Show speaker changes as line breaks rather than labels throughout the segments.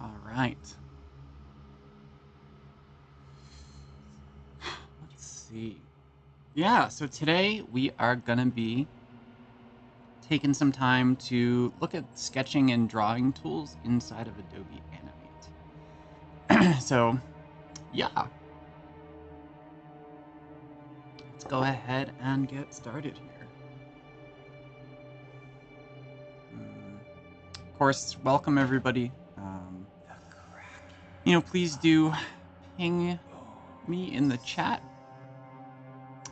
All right. Let's see. Yeah, so today we are going to be taking some time to look at sketching and drawing tools inside of Adobe Animate. So, yeah, let's go ahead and get started here. Of course, welcome everybody. Please do ping me in the chat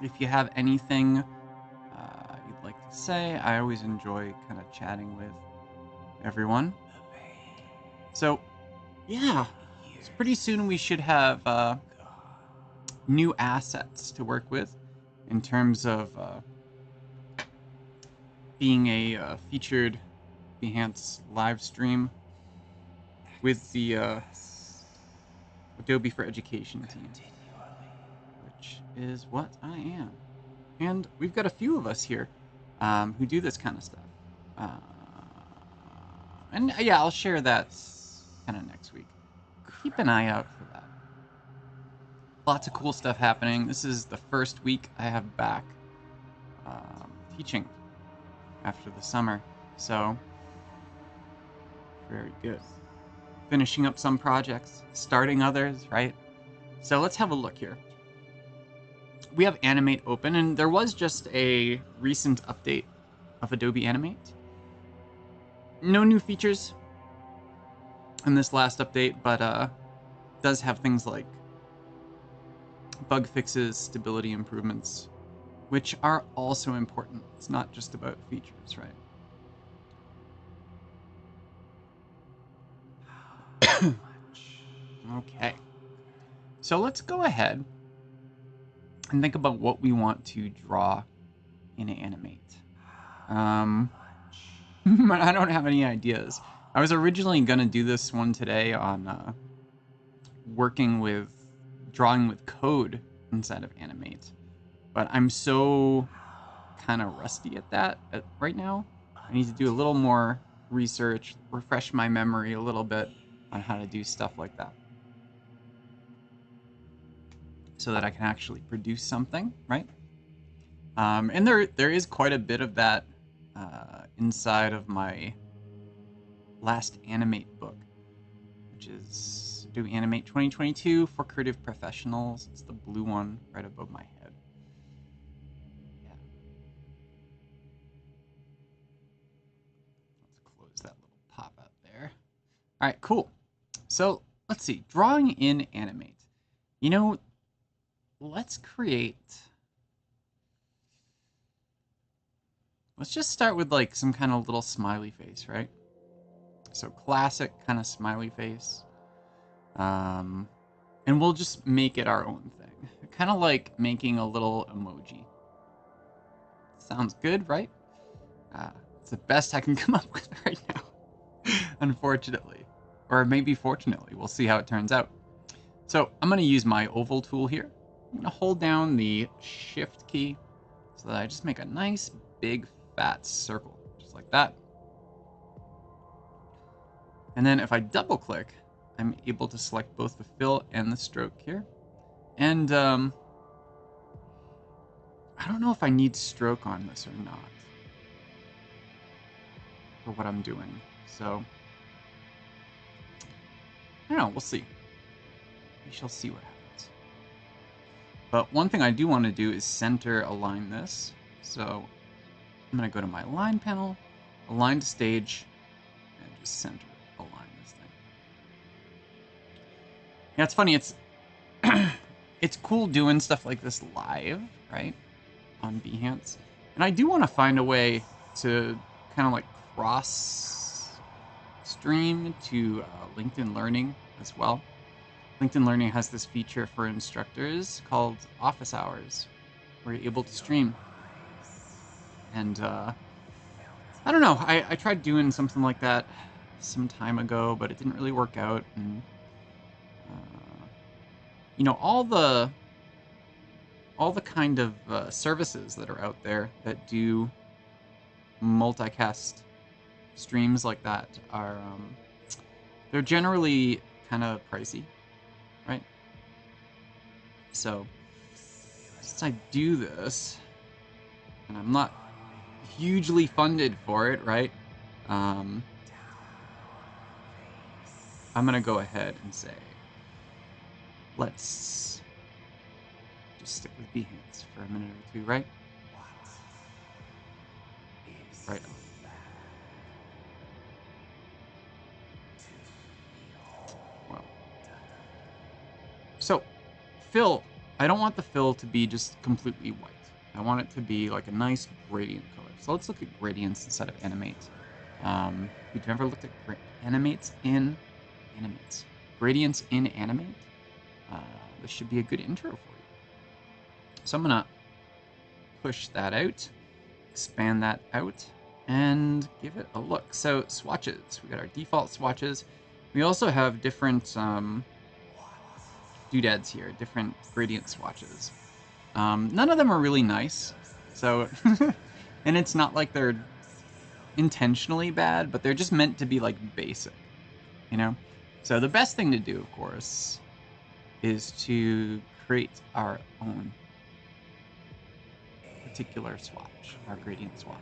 if you have anything you'd like to say. I always enjoy kind of chatting with everyone. So, yeah, so pretty soon we should have new assets to work with in terms of being a featured Behance live stream with the Adobe for Education team, which is what I am. And we've got a few of us here who do this kind of stuff. And yeah, I'll share that kind of next week. Keep an eye out for that. Lots of cool stuff happening. This is the first week I have back teaching after the summer. So, very good. Finishing up some projects, starting others, right? So let's have a look here. We have Animate open, and there was just a recent update of Adobe Animate. No new features in this last update, but does have things like bug fixes, stability improvements, which are also important. It's not just about features, right? Okay. So let's go ahead and think about what we want to draw in Animate. I don't have any ideas. I was originally going to do this one today on drawing with code inside of Animate, but I'm so kind of rusty at that right now. I need to do a little more research, refresh my memory a little bit on how to do stuff like that, so that I can actually produce something, right? And there is quite a bit of that inside of my last Animate book, which is Adobe Animate 2022 for creative professionals. It's the blue one right above my head. Yeah. Let's close that little pop out there. All right, cool. So let's see, drawing in Animate. Let's just start with like some kind of little smiley face, right? So classic kind of smiley face. And we'll just make it our own thing. Kind of like making a little emoji. Sounds good, right? It's the best I can come up with right now, unfortunately. Or maybe fortunately, we'll see how it turns out. So I'm going to use my oval tool here. I'm going to hold down the shift key so that I just make a nice big fat circle, just like that. And then if I double click, I'm able to select both the fill and the stroke here. And I don't know if I need stroke on this or not for what I'm doing. So I don't know, we'll see. We shall see what happens. But one thing I do want to do is center align this. So I'm going to go to my line panel, align to stage, and just center align this thing. Yeah, it's funny. It's it's cool doing stuff like this live, right, on Behance. And I do want to find a way to kind of like cross stream to LinkedIn Learning as well. LinkedIn Learning has this feature for instructors called Office Hours, where you're able to stream. And I don't know. I tried doing something like that some time ago, but it didn't really work out. And all the kind of services that are out there that do multicast streams like that are They're generally kind of pricey, right? So since I do this, and I'm not hugely funded for it, right? I'm gonna go ahead and say, let's just stick with Behance for a minute or two, right? Right on. Well, so fill. I don't want the fill to be just completely white. I want it to be like a nice gradient color. So let's look at gradients instead of animate. You've never looked at gradients in animate? This should be a good intro for you. So I'm gonna push that out, expand that out, and give it a look. So swatches, we got our default swatches. We also have different doodads here, different gradient swatches. None of them are really nice. So, and it's not like they're intentionally bad, but they're just meant to be like basic, you know? So the best thing to do, of course, is to create our own particular swatch, our gradient swatch.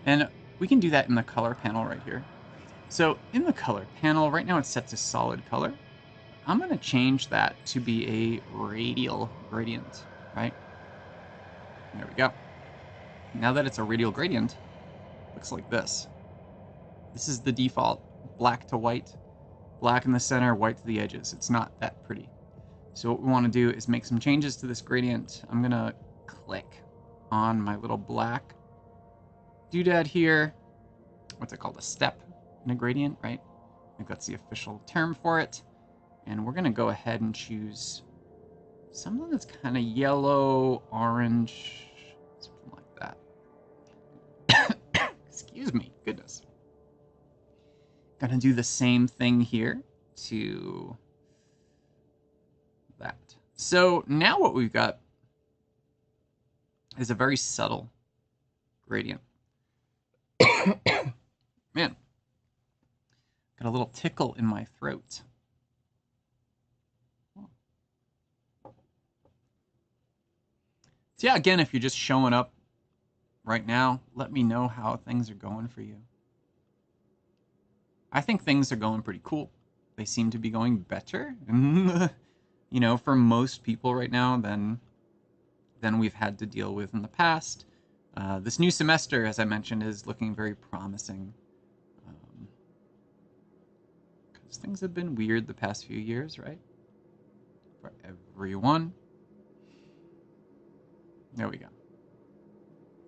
And we can do that in the color panel right here. So in the color panel, right now it's set to solid color. I'm going to change that to be a radial gradient, right? There we go. Now that it's a radial gradient, it looks like this. This is the default, black to white, black in the center, white to the edges. It's not that pretty. So what we want to do is make some changes to this gradient. I'm going to click on my little black doodad here. What's it called? A step in a gradient, right? I think that's the official term for it. And we're going to go ahead and choose something that's kind of yellow, orange, something like that. Excuse me, goodness. Gonna do the same thing here to that. So now what we've got is a very subtle gradient. Man, got a little tickle in my throat. So yeah, again, if you're just showing up right now, let me know how things are going for you. I think things are going pretty cool. They seem to be going better, you know, for most people right now than we've had to deal with in the past. This new semester, as I mentioned, is looking very promising. Because things have been weird the past few years, right? For everyone. There we go.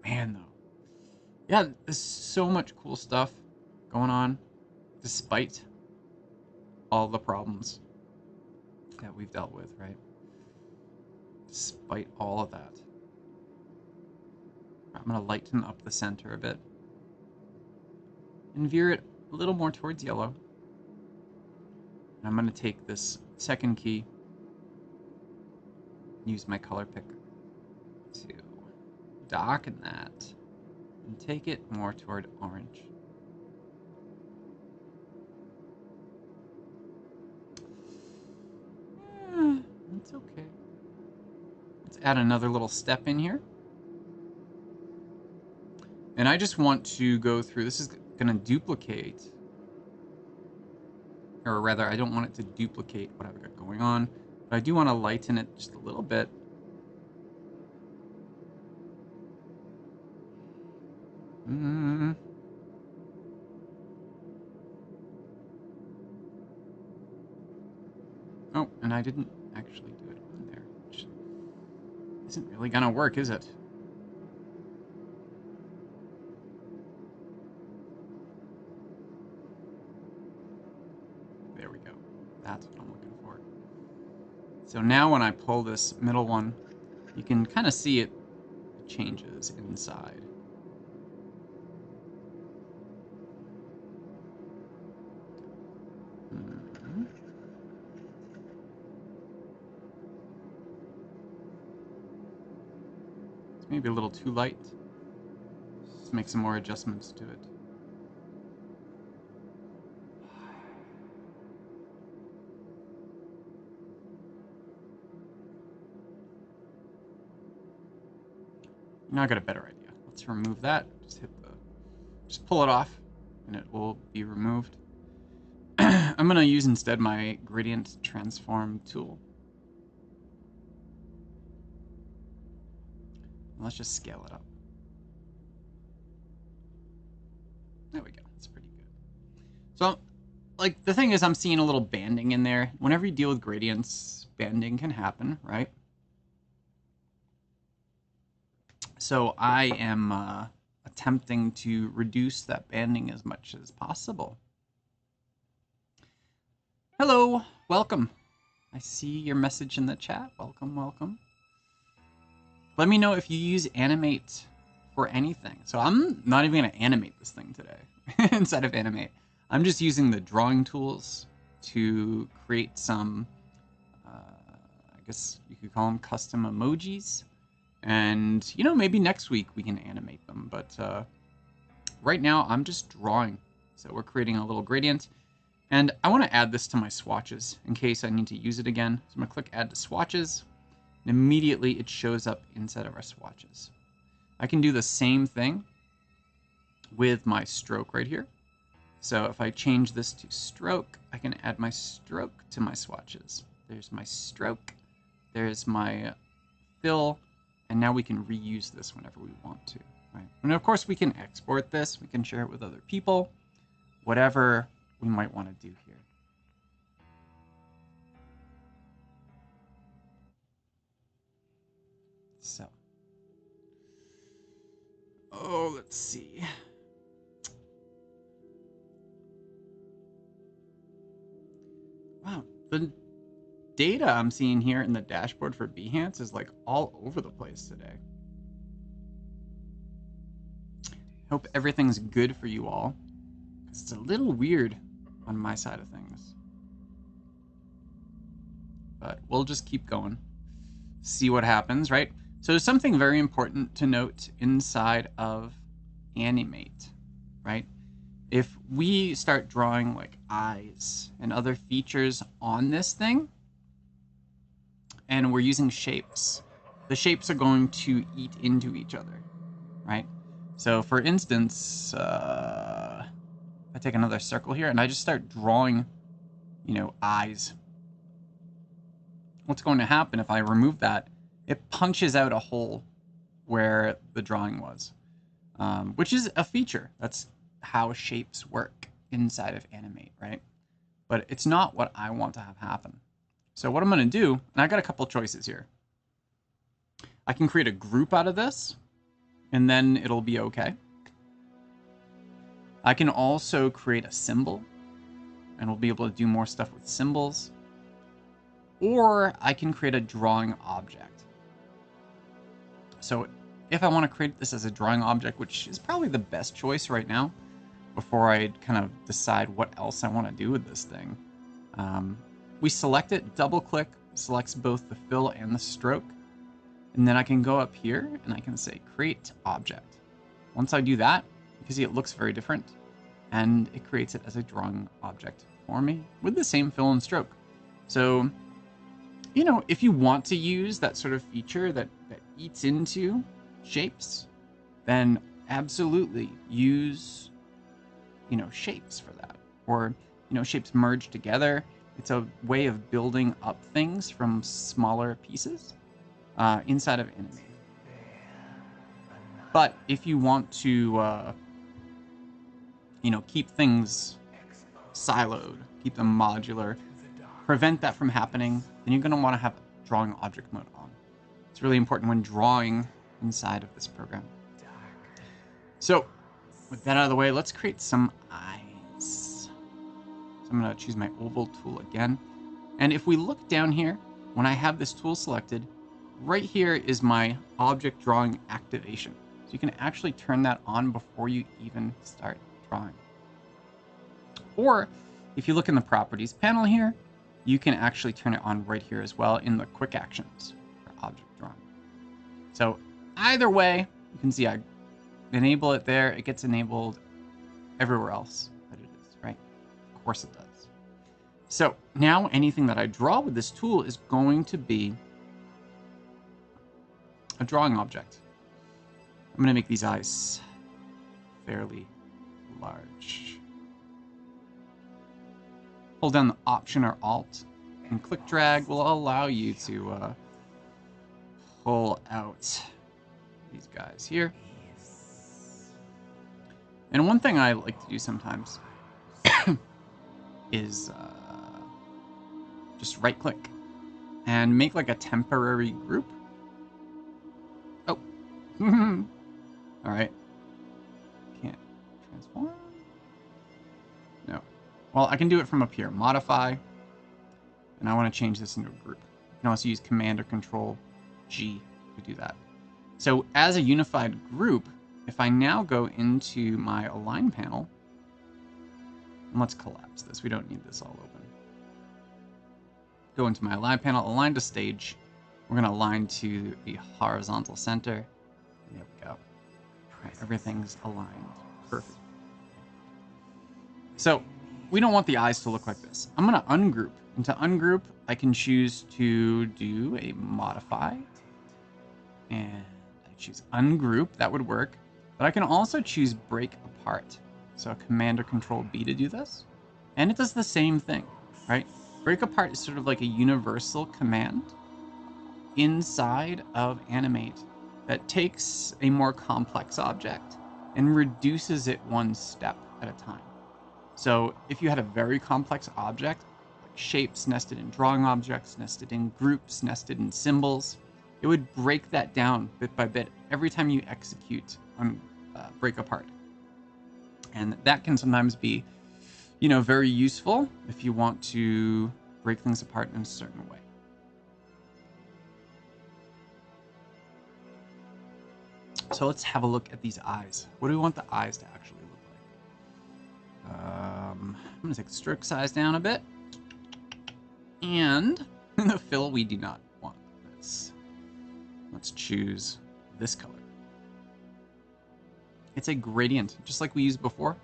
Man, though. Yeah, there's so much cool stuff going on, despite all the problems that we've dealt with, right? Despite all of that. I'm going to lighten up the center a bit. And veer it a little more towards yellow. And I'm going to take this second key, use my color picker to darken that, and take it more toward orange. It's okay. Let's add another little step in here. And I just want to go through, this is going to duplicate, or rather, I don't want it to duplicate what I've got going on, but I do want to lighten it just a little bit. Oh, and I didn't actually do it on there, which isn't really going to work, is it? There we go. That's what I'm looking for. So now when I pull this middle one, you can kind of see it changes inside. It's maybe a little too light. Just make some more adjustments to it. Now I got a better idea. Let's remove that. Just pull it off, and it will be removed. I'm gonna use instead my gradient transform tool. Let's just scale it up. There we go. That's pretty good. So, like, the thing is, I'm seeing a little banding in there. Whenever you deal with gradients, banding can happen, right? So I am attempting to reduce that banding as much as possible. Hello, welcome. I see your message in the chat. Welcome, welcome. Let me know if you use Animate for anything. So I'm not even going to animate this thing today instead of Animate. I'm just using the drawing tools to create some, I guess you could call them custom emojis. And, you know, maybe next week we can animate them. But right now I'm just drawing. So we're creating a little gradient. And I want to add this to my swatches in case I need to use it again. So I'm going to click Add to Swatches. And immediately it shows up inside of our swatches. I can do the same thing with my stroke right here. So if I change this to stroke, I can add my stroke to my swatches. There's my stroke. There's my fill. And now we can reuse this whenever we want to. Right? And of course we can export this. We can share it with other people. Whatever we might want to do here. So, oh, let's see. Wow, the data I'm seeing here in the dashboard for Behance is like all over the place today. Hope everything's good for you all. It's a little weird on my side of things. But we'll just keep going. See what happens, right? So there's something very important to note inside of Animate, right? If we start drawing like eyes and other features on this thing, and we're using shapes, the shapes are going to eat into each other, right? So for instance, I take another circle here and I just start drawing, you know, eyes. What's going to happen if I remove that? It punches out a hole where the drawing was, which is a feature. That's how shapes work inside of Animate, right? But it's not what I want to have happen. So what I'm going to do, and I got a couple choices here. I can create a group out of this, and then it'll be okay. I can also create a symbol, and we'll be able to do more stuff with symbols. Or I can create a drawing object. So if I want to create this as a drawing object, which is probably the best choice right now, before I kind of decide what else I want to do with this thing, we select it, double click, selects both the fill and the stroke, and then I can go up here and I can say create object. Once I do that, you can see it looks very different, and it creates it as a drawing object for me with the same fill and stroke. So, you know, if you want to use that sort of feature that eats into shapes, then absolutely use, you know, shapes for that. Or, you know, shapes merge together. It's a way of building up things from smaller pieces inside of Animate. But if you want to, you know, keep things siloed, keep them modular, prevent that from happening, then you're going to want to have drawing object mode on. It's really important when drawing inside of this program. So with that out of the way, let's create some eyes. So I'm going to choose my oval tool again. And if we look down here, when I have this tool selected, right here is my object drawing activation. So you can actually turn that on before you even start drawing. Or if you look in the properties panel here, you can actually turn it on right here as well in the quick actions for object drawing. So either way, you can see I enable it there. It gets enabled everywhere else that it is, right? Of course it does. So now anything that I draw with this tool is going to be a drawing object. I'm going to make these eyes fairly large. Hold down the Option or Alt, and click drag will allow you to pull out these guys here. And one thing I like to do sometimes is just right click and make like a temporary group. Oh. All right. Can't transform. No. Well, I can do it from up here. Modify. And I want to change this into a group. You can also use Command or Control G to do that. So as a unified group, if I now go into my Align panel, and let's collapse this. We don't need this all open. Go into my Align panel, align to stage. We're going to align to the horizontal center. There we go. All right, everything's aligned. Perfect. So we don't want the eyes to look like this. I'm going to ungroup. And to ungroup, I can choose to do a modify. And I choose ungroup. That would work. But I can also choose break apart. So Command or Control B to do this. And it does the same thing, right? Break apart is sort of like a universal command inside of Animate that takes a more complex object and reduces it one step at a time. So if you had a very complex object, like shapes nested in drawing objects, nested in groups, nested in symbols, it would break that down bit by bit every time you execute on break apart. And that can sometimes be, you know, very useful if you want to break things apart in a certain way. So let's have a look at these eyes. What do we want the eyes to actually look like? I'm going to take the stroke size down a bit. And the fill, we do not want this. Let's choose this color. It's a gradient, just like we used before.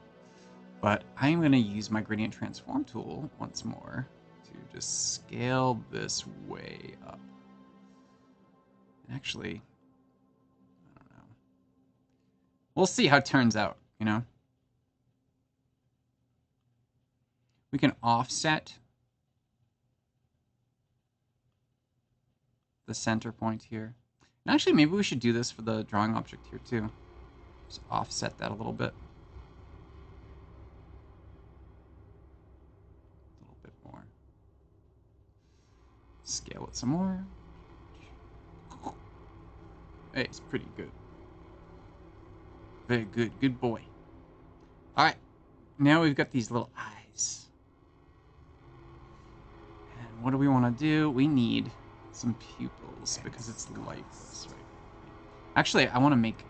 But I'm going to use my gradient transform tool once more to just scale this way up. And actually, I don't know. We'll see how it turns out, you know? We can offset the center point here. And actually, maybe we should do this for the drawing object here too. Just offset that a little bit. A little bit more. Scale it some more. Hey, it's pretty good. Very good. Good boy. Alright. Now we've got these little eyes. And what do we want to do? We need some pupils because it's lifeless, right? Actually, I want to make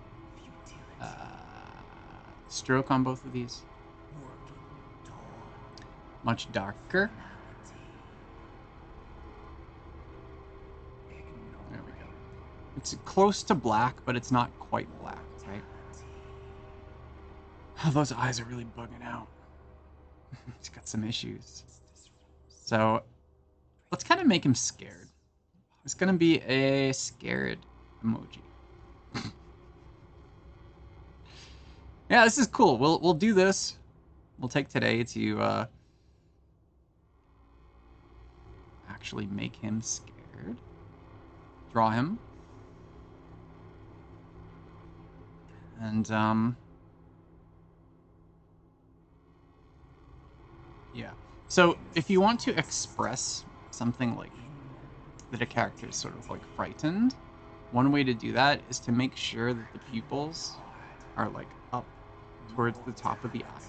stroke on both of these. Much darker. There we go. It's close to black, but it's not quite black, right? Oh, those eyes are really bugging out. He's got some issues. So let's kind of make him scared. It's going to be a scared emoji. Yeah, this is cool. We'll do this. We'll take today to actually make him scared. Draw him. And yeah. So if you want to express something like that a character is sort of like frightened, one way to do that is to make sure that the pupils are like up towards the top of the eye.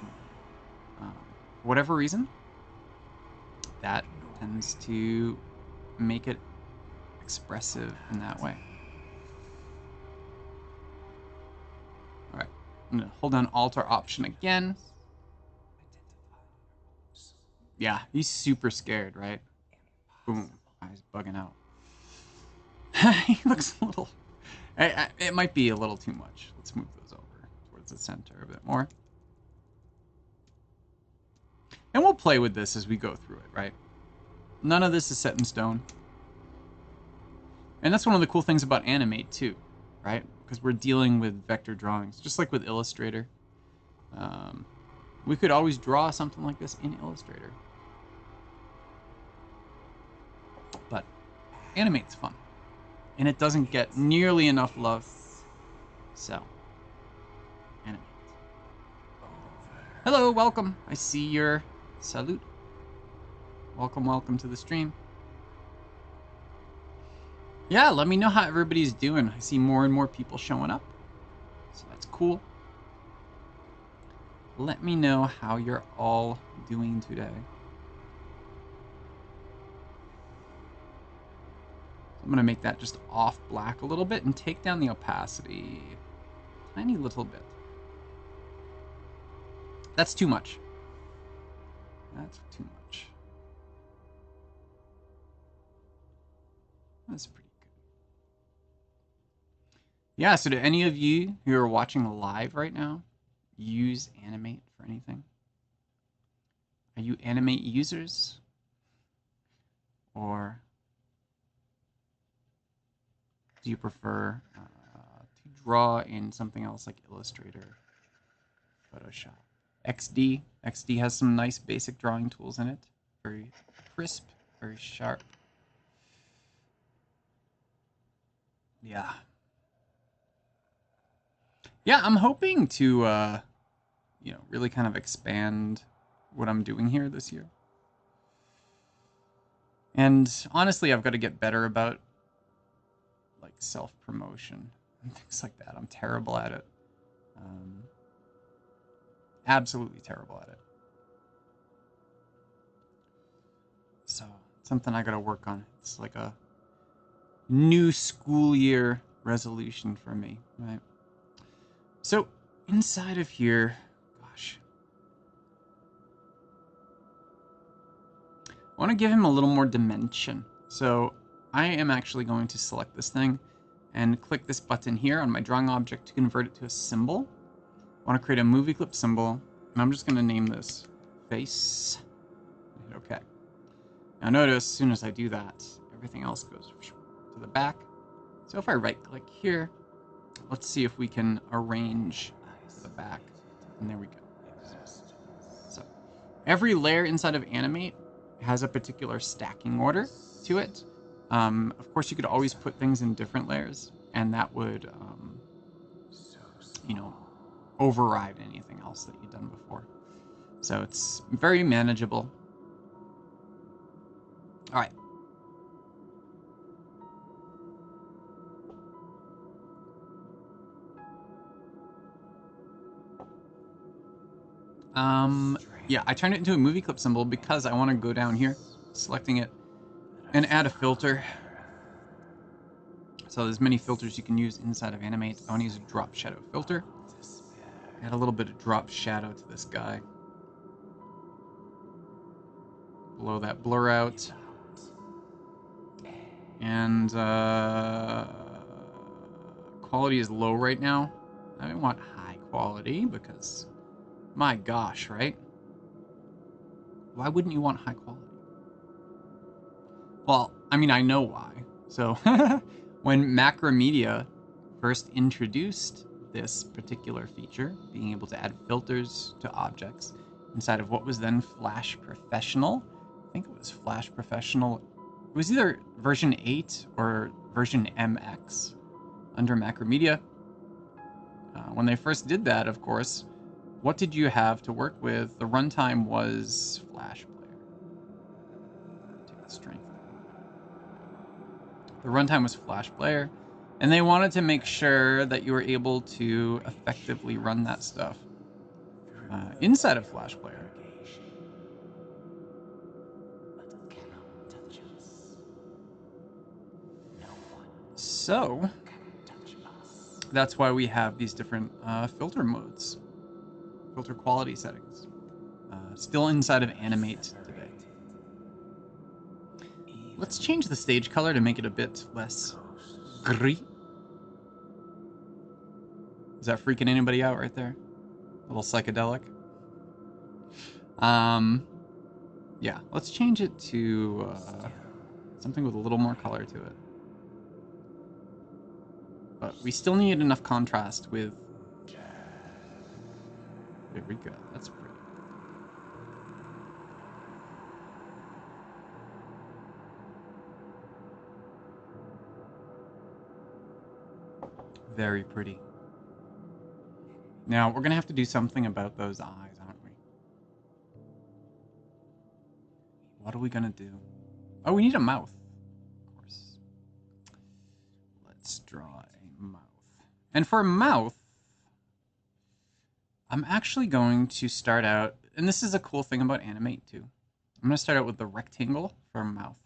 For whatever reason, that tends to make it expressive in that way. All right, I'm gonna hold down Alt or Option again. Yeah, he's super scared, right? Boom, eyes bugging out. He looks a little... it might be a little too much. Let's move those over towards the center a bit more. And we'll play with this as we go through it, right? None of this is set in stone. And that's one of the cool things about Animate, too, right? because we're dealing with vector drawings, just like with Illustrator. We could always draw something like this in Illustrator. But Animate's fun. And it doesn't get nearly enough love. So, Animate. Hello, welcome. I see your salute. Welcome, welcome to the stream. Yeah, let me know how everybody's doing. I see more and more people showing up. So that's cool. Let me know how you're all doing today. I'm going to make that just off black a little bit and take down the opacity a tiny little bit. That's too much. That's too much. That's pretty good. Yeah, so do any of you who are watching live right now use Animate for anything? Are you Animate users? Or do you prefer to draw in something else like Illustrator, Photoshop? XD has some nice basic drawing tools in it. Very crisp, very sharp. Yeah. Yeah, I'm hoping to, you know, really kind of expand what I'm doing here this year. And honestly, I've got to get better about like self-promotion and things like that. I'm terrible at it. Absolutely terrible at it. So it's something I got to work on. It's like a new school year resolution for me, right? So inside of here, gosh, I want to give him a little more dimension. So I am actually going to select this thing and click this button here on my drawing object to convert it to a symbol. I want to create a movie clip symbol, and I'm just going to name this face. Hit OK. Now notice, as soon as I do that, everything else goes to the back. So if I right-click here, let's see if we can arrange the back. And there we go. So every layer inside of Animate has a particular stacking order to it. Of course, you could always put things in different layers, and that would, you know, override anything else that you've done before. So it's very manageable. All right. Yeah, I turned it into a movie clip symbol because I want to go down here, selecting it, and add a filter. So there's many filters you can use inside of Animate. I want to use a drop shadow filter. Add a little bit of drop shadow to this guy. Blow that blur out. And quality is low right now. I want high quality because, my gosh, right? Why wouldn't you want high quality? Well, I mean, I know why. So when Macromedia first introduced this particular feature, being able to add filters to objects inside of what was then Flash Professional, I think it was Flash Professional. It was either version 8 or version MX under Macromedia. When they first did that, of course, what did you have to work with? The runtime was Flash Player. Take the strength. The runtime was Flash Player, and they wanted to make sure that you were able to effectively run that stuff inside of Flash Player. So that's why we have these different filter modes, filter quality settings, still inside of Animate today. Let's change the stage color to make it a bit less gris. Is that freaking anybody out right there? A little psychedelic. Yeah, let's change it to something with a little more color to it. But we still need enough contrast with... There we go. That's pretty. Very pretty. Now, we're going to have to do something about those eyes, aren't we? What are we going to do? Oh, we need a mouth. Of course. Let's draw a mouth. And for a mouth, I'm actually going to start out, and this is a cool thing about Animate too. I'm going to start out with the rectangle for a mouth.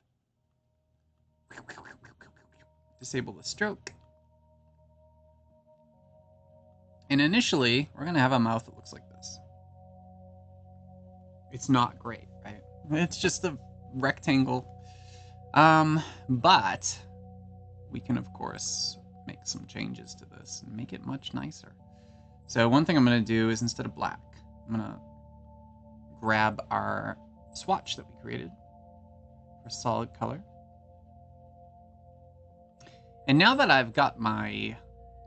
Disable the stroke. And initially, we're going to have a mouth that looks like this. It's not great, right? It's just a rectangle. But we can, of course, make some changes to this and make it much nicer. So one thing I'm going to do is, instead of black, I'm going to grab our swatch that we created for solid color. And now that I've got my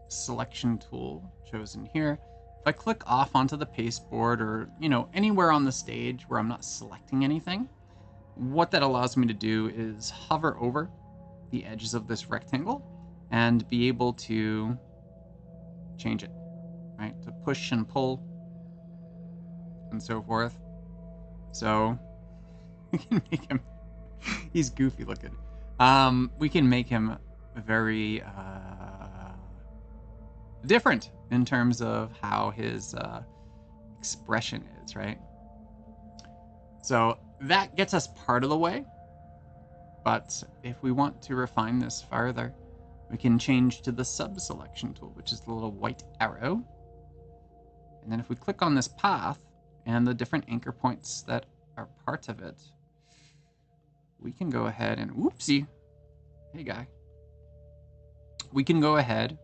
selection tool chosen here, if I click off onto the pasteboard, or, you know, anywhere on the stage where I'm not selecting anything, what that allows me to do is hover over the edges of this rectangle and be able to change it, right? To push and pull and so forth. So we can make him, he's goofy looking. We can make him very different in terms of how his expression is, right? So that gets us part of the way. But if we want to refine this farther, we can change to the sub-selection tool, which is the little white arrow. And then if we click on this path and the different anchor points that are part of it, we can go ahead and, whoopsie, hey guy. We can go ahead,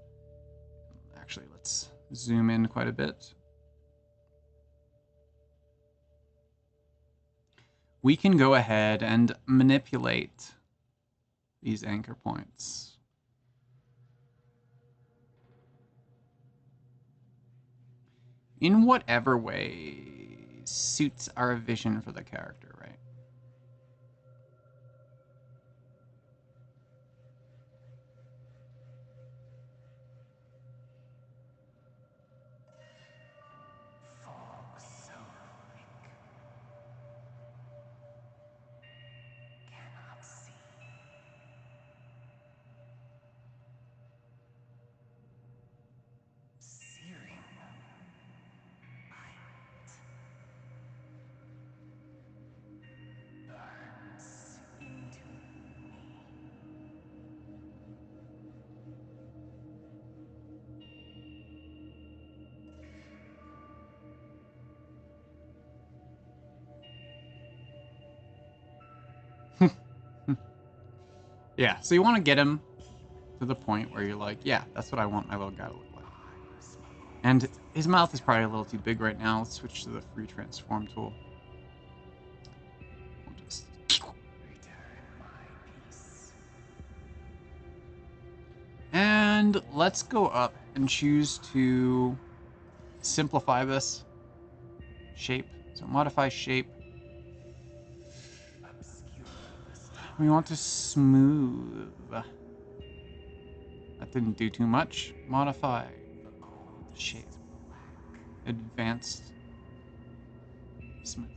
actually let's zoom in quite a bit. We can go ahead and manipulate these anchor points. In whatever way suits our vision for the character, right? Yeah, so you want to get him to the point where you're like, yeah, that's what I want my little guy to look like. And his mouth is probably a little too big right now. Let's switch to the free transform tool. We'll just... And let's go up and choose to simplify this shape. So modify shape. We want to smooth. That didn't do too much. Modify shape. Advanced smooth.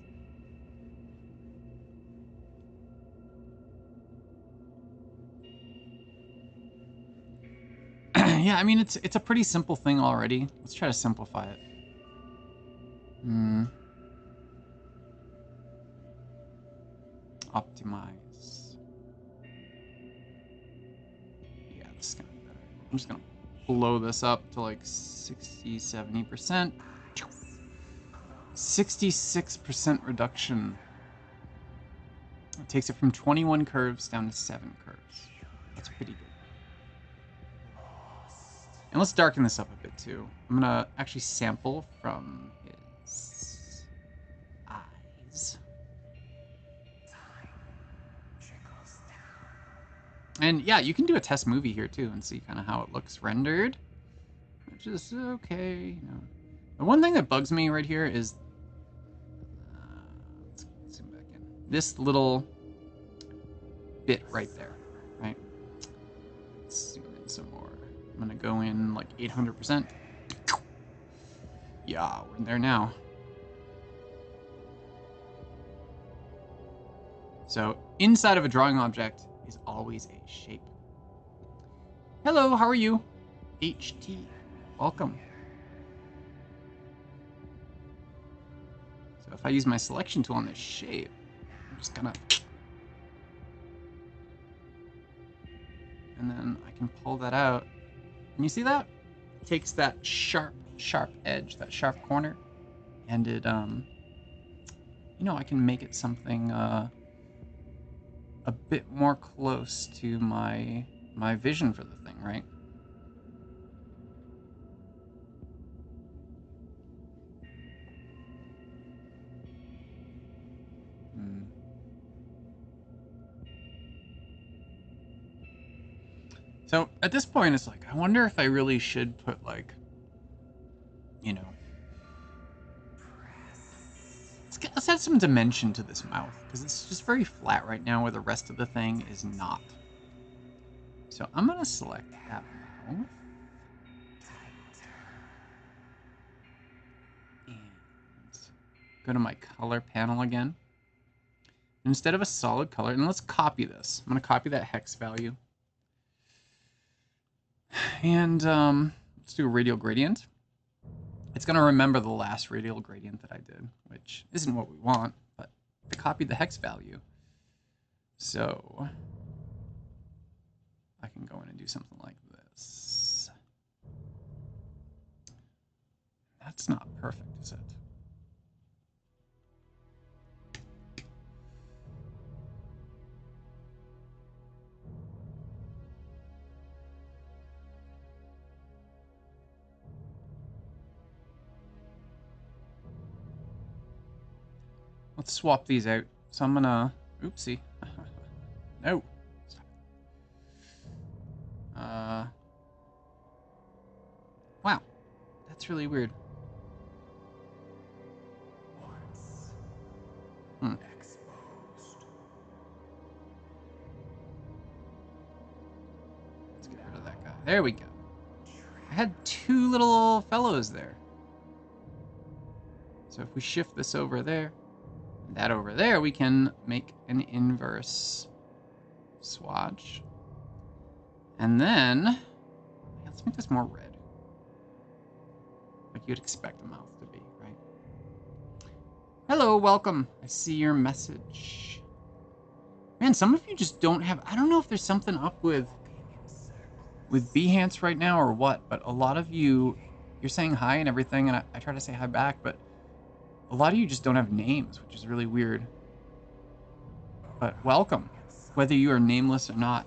Yeah, I mean, it's a pretty simple thing already. Let's try to simplify it. Optimize. Yeah, this is gonna be better. I'm just gonna blow this up to like 60, 70%. 66% reduction. It takes it from 21 curves down to 7 curves. That's pretty good. And let's darken this up a bit too. I'm gonna actually sample from his eyes. And yeah, you can do a test movie here too and see kind of how it looks rendered, which is okay. You know, the one thing that bugs me right here is let's zoom back in. This little bit right there, right? Let's zoom in some more. I'm gonna go in like 800%. Yeah, we're in there now. So inside of a drawing object is always a shape. Hello, how are you? HT, welcome. So if I use my selection tool on this shape, I'm just gonna, and then I can pull that out. And you see that? It takes that sharp edge, that sharp corner, and it, you know, I can make it something a bit more close to my vision for the thing, right? So at this point, it's like, I wonder if I really should put like, you know, let's add some dimension to this mouth, because it's just very flat right now where the rest of the thing is not. So I'm going to select that mouth. And go to my color panel again. Instead of a solid color, and let's copy this. I'm going to copy that hex value. And let's do a radial gradient. It's going to remember the last radial gradient that I did, which isn't what we want, but I copied the hex value. So I can go in and do something like this. That's not perfect, is it? Let's swap these out. So I'm gonna, oopsie. No. Wow. That's really weird. Let's get rid of that guy. There we go. I had two little fellows there. So if we shift this over there, and that over there, we can make an inverse swatch. And then, let's make this more red. Like you'd expect a mouth to be, right? Hello, welcome. I see your message. Man, some of you just don't have, I don't know if there's something up with Behance right now or what, but a lot of you, you're saying hi and everything, and I try to say hi back, but a lot of you just don't have names, which is really weird. But welcome, whether you are nameless or not.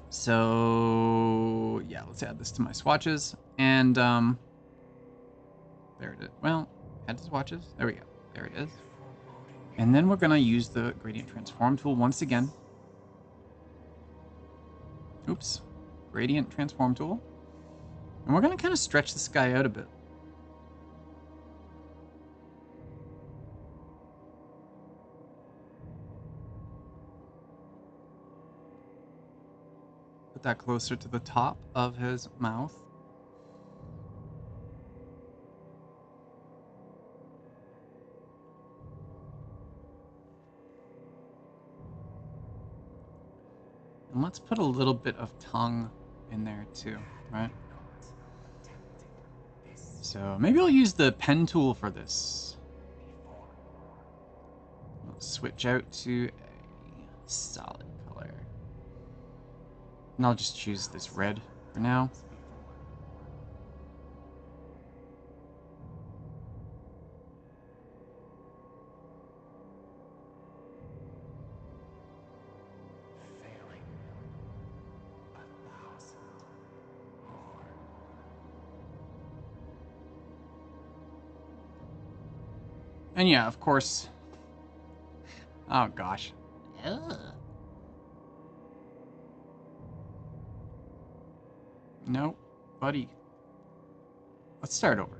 So yeah, let's add this to my swatches, and there it is. Well, add to swatches. There we go. There it is. And then we're gonna use the gradient transform tool once again. Oops, gradient transform tool, and we're gonna kind of stretch this guy out a bit. Put that closer to the top of his mouth. And let's put a little bit of tongue in there too, right? So maybe I'll use the pen tool for this. Let's switch out to a solid color. And I'll just choose this red for now. And yeah, of course. Oh gosh.
Ugh.
No, buddy. Let's start over.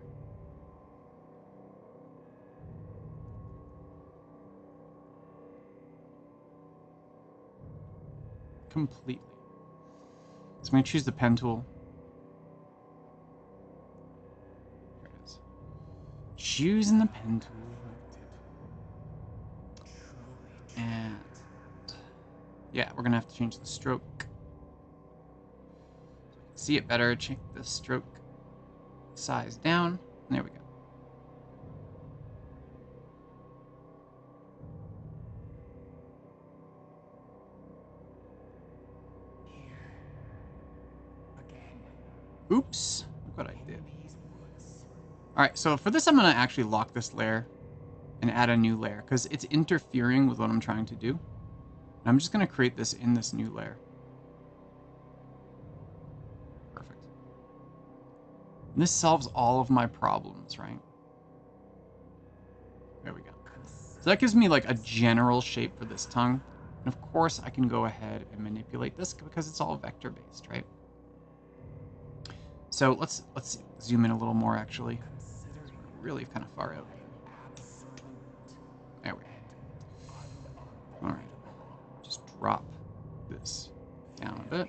Completely. So I'm going to choose the pen tool. There it is. Choosing the pen tool. And yeah, we're going to have to change the stroke. See it better. Check the stroke size down. And there we go. Oops. Look what I did. Alright, so for this I'm going to actually lock this layer and add a new layer because it's interfering with what I'm trying to do. And I'm just going to create this in this new layer. Perfect. And this solves all of my problems, right? There we go. So that gives me like a general shape for this tongue. And of course I can go ahead and manipulate this because it's all vector based, right? So let's zoom in a little more actually. Really kind of far out. There we go. All right. Just drop this down a bit.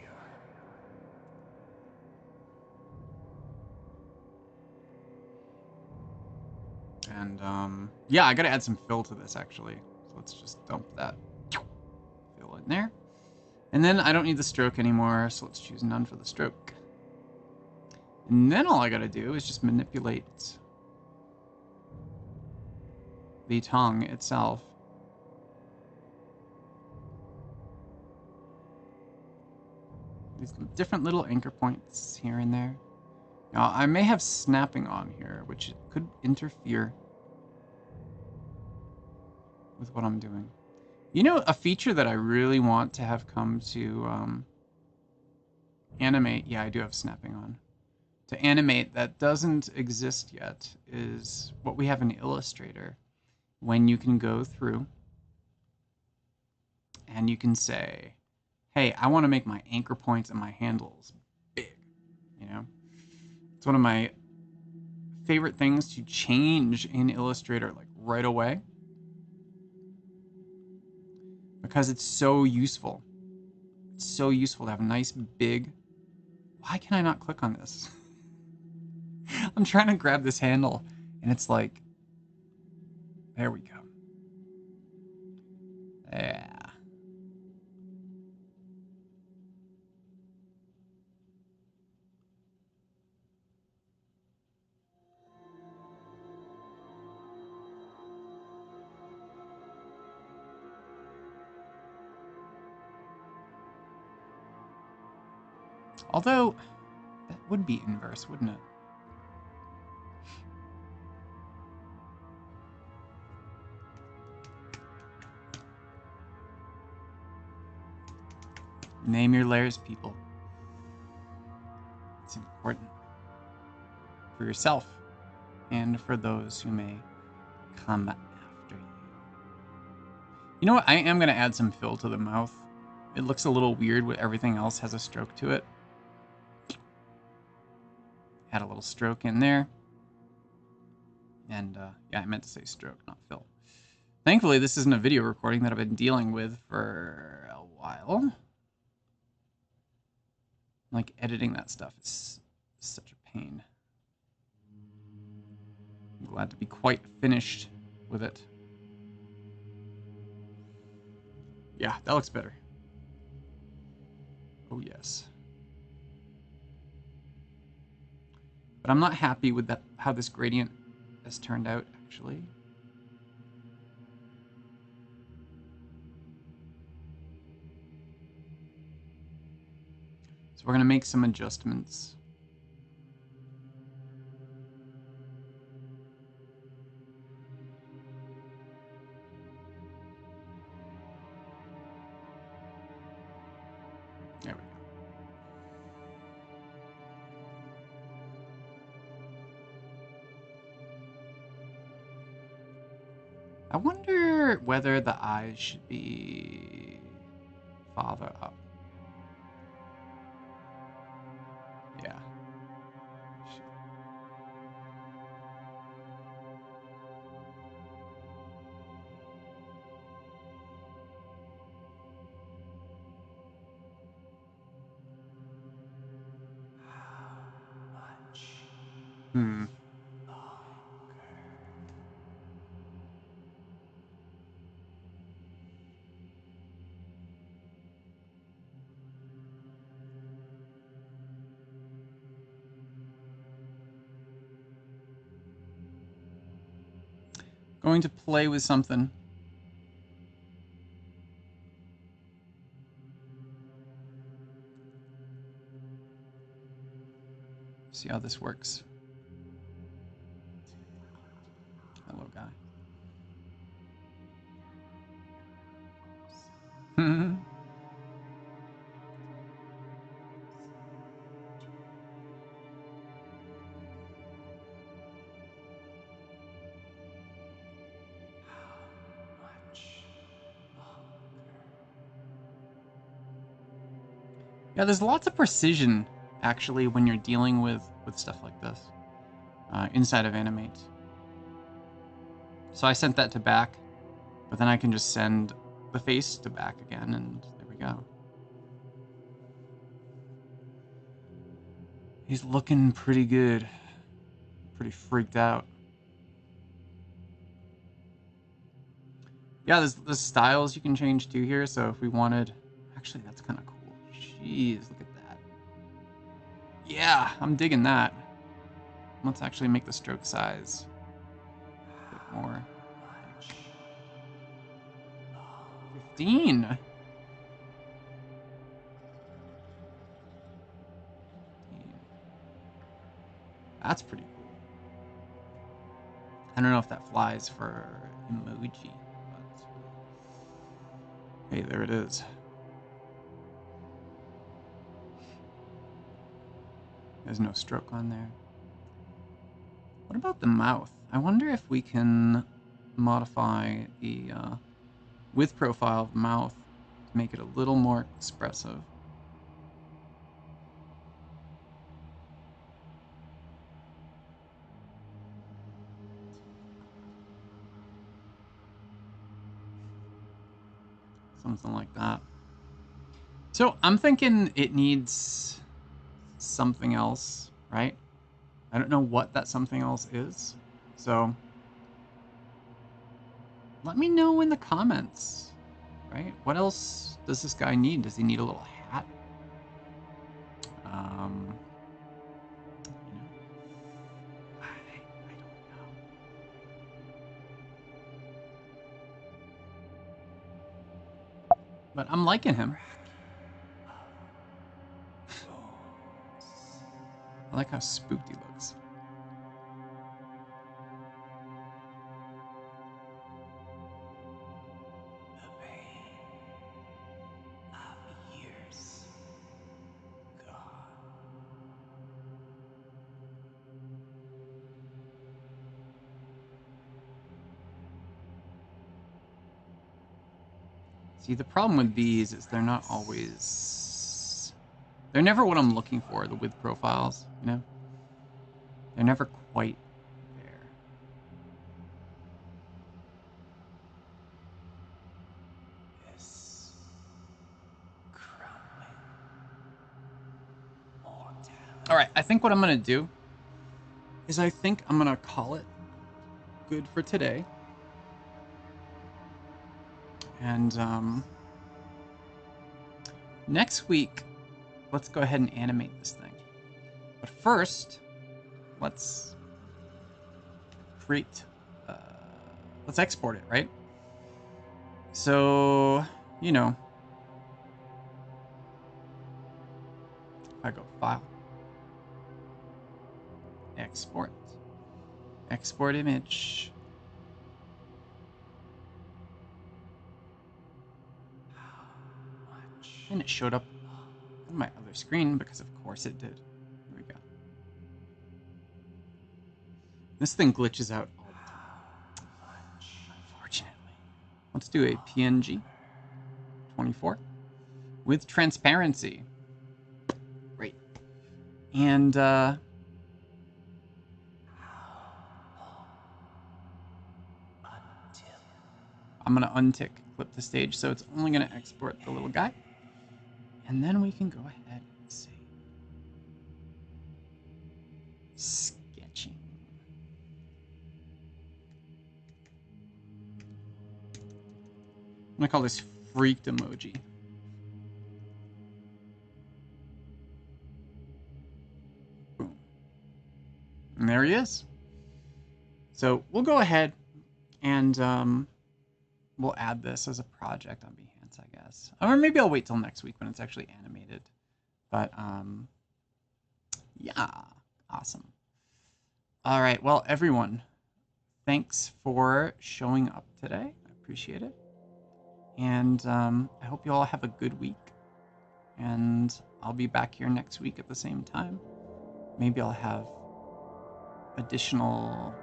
And yeah, I gotta add some fill to this actually. So let's just dump that fill in there. And then I don't need the stroke anymore, so let's choose none for the stroke. And then all I gotta do is just manipulate the tongue itself. These different little anchor points here and there. Now, I may have snapping on here, which could interfere with what I'm doing. You know, a feature that I really want to have come to Animate, yeah, I do have snapping on. To Animate that doesn't exist yet is what we have in Illustrator, when you can go through and you can say, hey, I want to make my anchor points and my handles big, you know? It's one of my favorite things to change in Illustrator like right away because it's so useful. It's so useful to have a nice big... Why can I not click on this? I'm trying to grab this handle and it's like, there we go. Yeah. Although, that would be inverse, wouldn't it? Name your layers, people. It's important for yourself and for those who may come after you. You know what? I am going to add some fill to the mouth. It looks a little weird when everything else has a stroke to it. Add a little stroke in there. And yeah, I meant to say stroke, not fill. Thankfully, this isn't a video recording that I've been dealing with for a while. Like, editing that stuff is such a pain. I'm glad to be quite finished with it. Yeah, that looks better. Oh, yes. But I'm not happy with that how this gradient has turned out, actually. So we're going to make some adjustments. There we go. I wonder whether the eyes should be farther up. Yeah. Hmm. Going to play with something. See how this works. Hello, guy. Yeah, there's lots of precision, actually, when you're dealing with stuff like this inside of Animate. So I sent that to back, but then I can just send the face to back again, and there we go. He's looking pretty good. Pretty freaked out. Yeah, there's styles you can change too here, so if we wanted... Actually, that's kind of cool. Jeez, look at that. Yeah, I'm digging that. Let's actually make the stroke size a bit more. 15. That's pretty cool. I don't know if that flies for Emoji, but hey, there it is. There's no stroke on there. What about the mouth? I wonder if we can modify the width profile of the mouth to make it a little more expressive. Something like that. So I'm thinking it needs something else, right? I don't know what that something else is. So let me know in the comments, right? What else does this guy need? Does he need a little hat? You know, I don't know. But I'm liking him. I like how spooked he looks. See, the problem with these is they're not always... They're never what I'm looking for, the width profiles, you know? They're never quite there. All right, I think what I'm going to do is I think I'm going to call it good for today. And next week, let's go ahead and animate this thing. But first, let's create, let's export it, right? So, you know, if I go File, Export, Export Image. And it showed up on my other screen because of course it did. Here we go. This thing glitches out all the time. Unfortunate. Let's do a PNG 24 with transparency. Great. And I'm going to untick clip to stage, so it's only going to export the little guy. And then we can go ahead and say sketching. I'm going to call this freaked emoji. Boom. And there he is. So we'll go ahead and we'll add this as a project on Behance, I guess. Or maybe I'll wait till next week when it's actually animated. But yeah, awesome. All right, well, everyone, thanks for showing up today. I appreciate it. And I hope you all have a good week. And I'll be back here next week at the same time. Maybe I'll have additional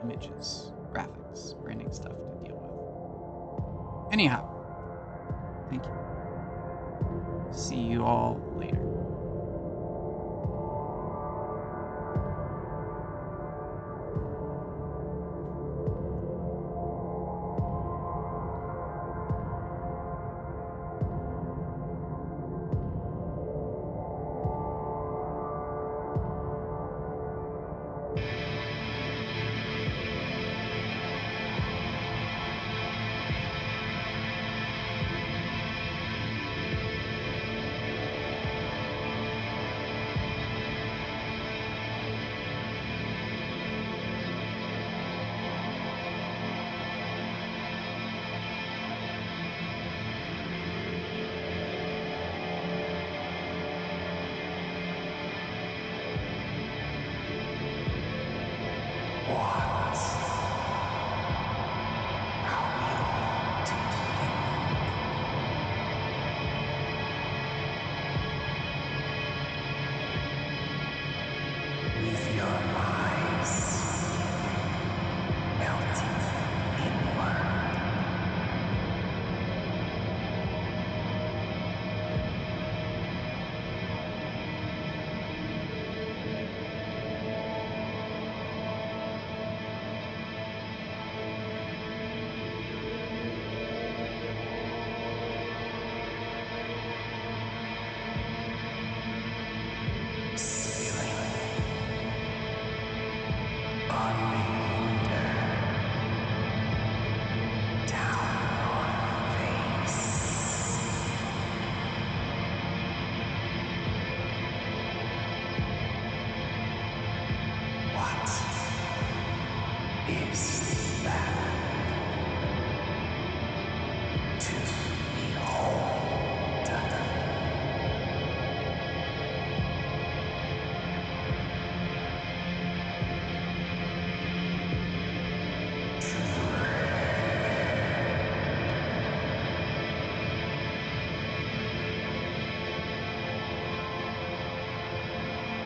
images, graphics, branding stuff to deal with. Anyhow, thank you. See you all later.
Is that to